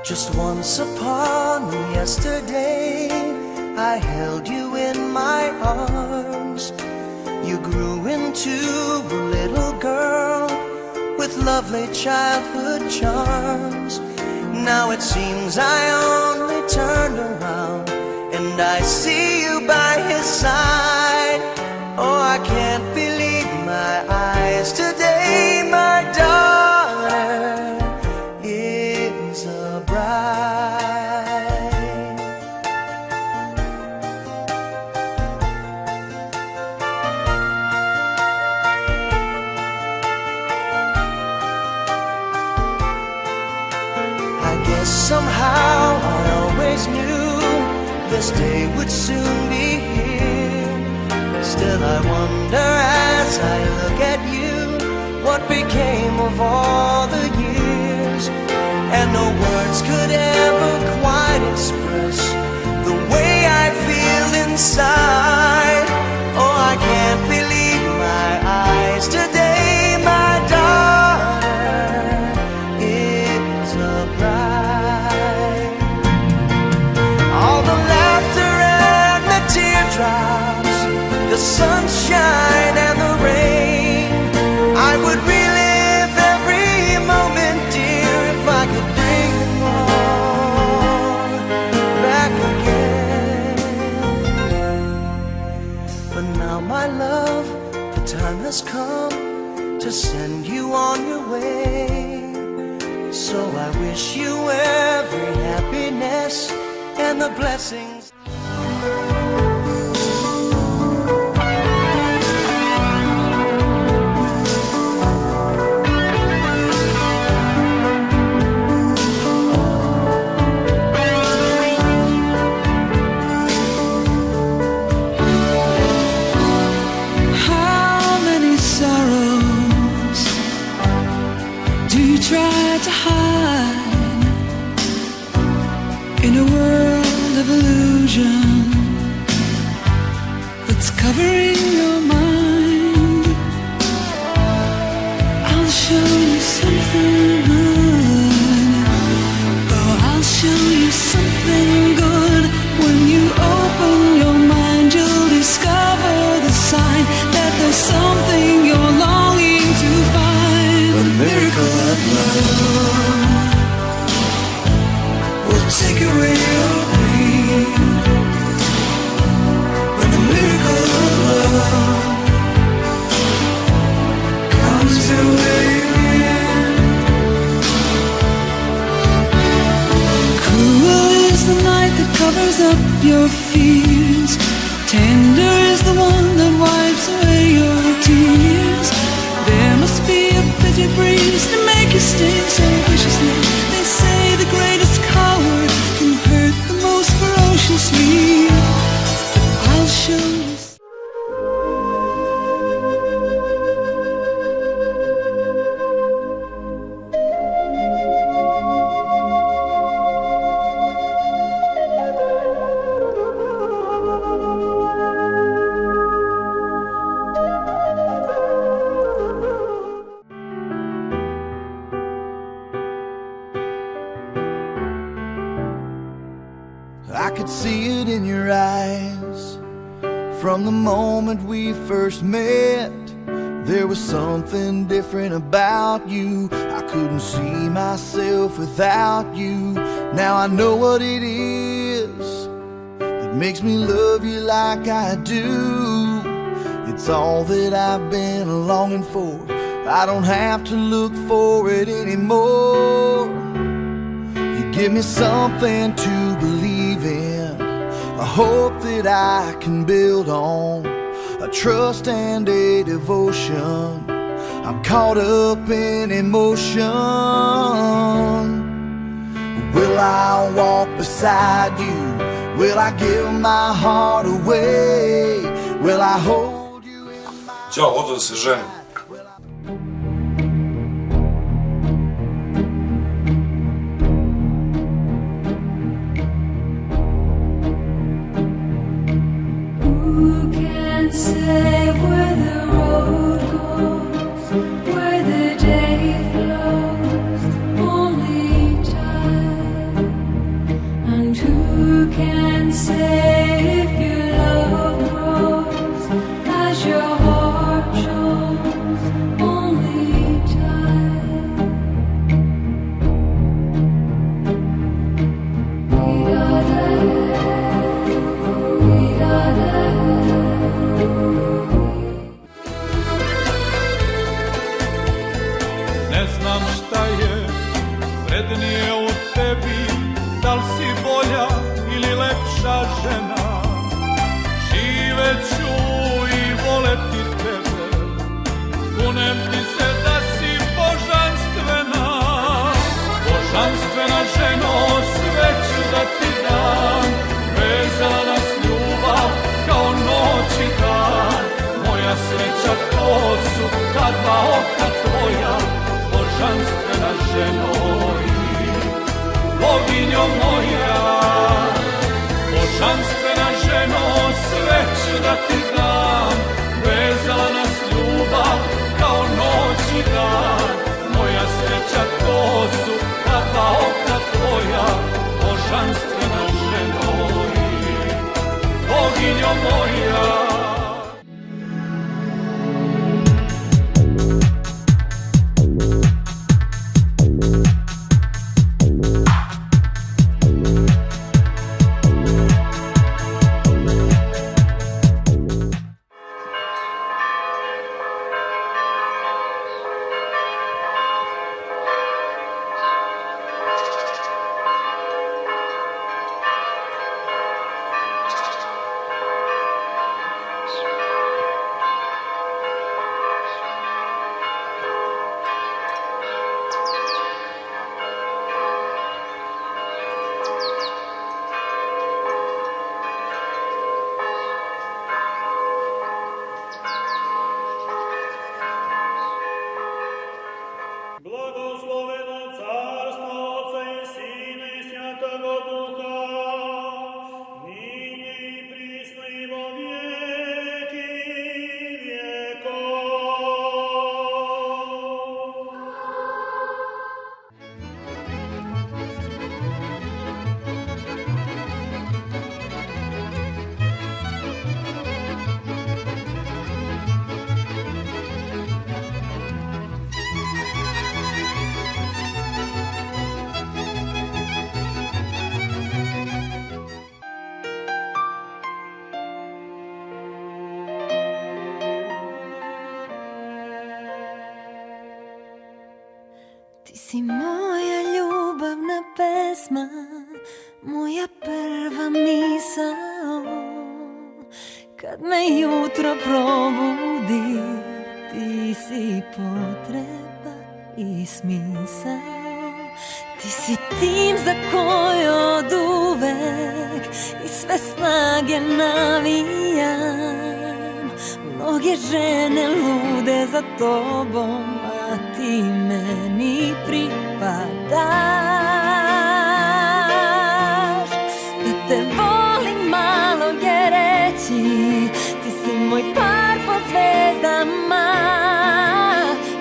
Just once upon yesterday, I held you in my arms. You grew into a little girl with lovely childhood charms. Now it seems I only turned around and I see you by his side. Oh, I can't believe my eyes today. My daughter is a bride. I guess somehow I always knew this day would soon be here. Still I wonder as I look at you, what became of all the years? And no words could ever quite express the way I feel inside. Oh, I can't believe my eyes today. My daughter is a bride. All the laughter and the teardrops, the sunshine and the rain, I would relive every moment, dear, if I could bring them all back again. But now, my love, the time has come to send you on your way. So I wish you every happiness and the blessings. Try to hide in a world of illusion that's covering your mind. I'll show you something good. Oh, I'll show you something good. When you open your mind, you'll discover the sign that there's something you're longing to find. A miracle of love will take away your pain. When the miracle of love comes your way again. Cruel is the night that covers up your fears. Tender is the one that wipes away your tears. There must be a bitter breeze to make you sting so viciously. They say the greatest coward can hurt the most ferociously. I'll show you. I could see it in your eyes from the moment we first met. There was something different about you. I couldn't see myself without you. Now I know what it is that makes me love you like I do. It's all that I've been longing for. I don't have to look for it anymore. You give me something to believe in, a hope that I can build on, a trust and a devotion. I'm caught up in emotion. Will I walk beside you? Will I give my heart away? Will I hold you in my... Ciao, oto jest Żeń. Who can say where the road goes, where the day flows? Only time. Ne znam šta je vrednije u tebi, da li si bolja ili lepša žena. Živeću i voleti tebe, kunem ti se da si božanstvena. Božanstvena ženo, sve ću da ti dam, vezala nas ljubav kao noć i dan. Moja sreća to su ta dva oka tvoja, božanstvena ženo i boginjo moja. Božanstvena ženo, sve ću da ti dam, vezala nas ljubav kao noć i dan. Moja sreća to su ta dva oka tvoja, božanstvena ženo i boginjo moja. Ti si moja ljubavna pesma, moja prva misao. Kad me jutro probudi, ti si potreba i smisao. Ti si tim za koji oduvek i sve snage navijam. Mnoge žene lude za tobom, a ti meni pripadaš. Da te volim malo je reći, ti si moj par pod zvezdama.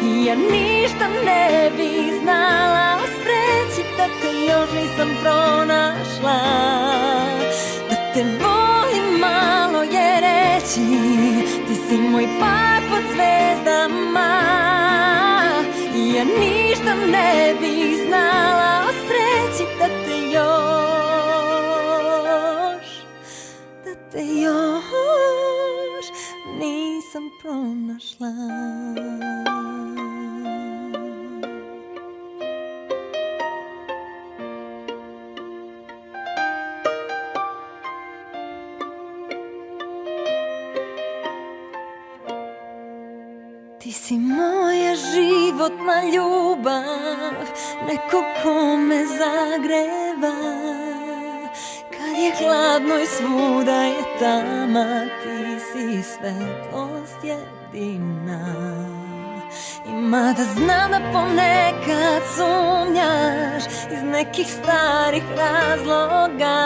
I ja ništa ne bi znala o sreći da te još nisam pronašla. Da te volim malo je reći, ti si moj par pod zvezdama. I ja ništa ne bi znala o sreći da te još nisam pronašla. Ti si moja životna ljubav, neko ko me zagreva. Kad je hladno i svuda je tama, ti si svetlost jedina. I mada znam da ponekad sumnjaš iz nekih starih razloga,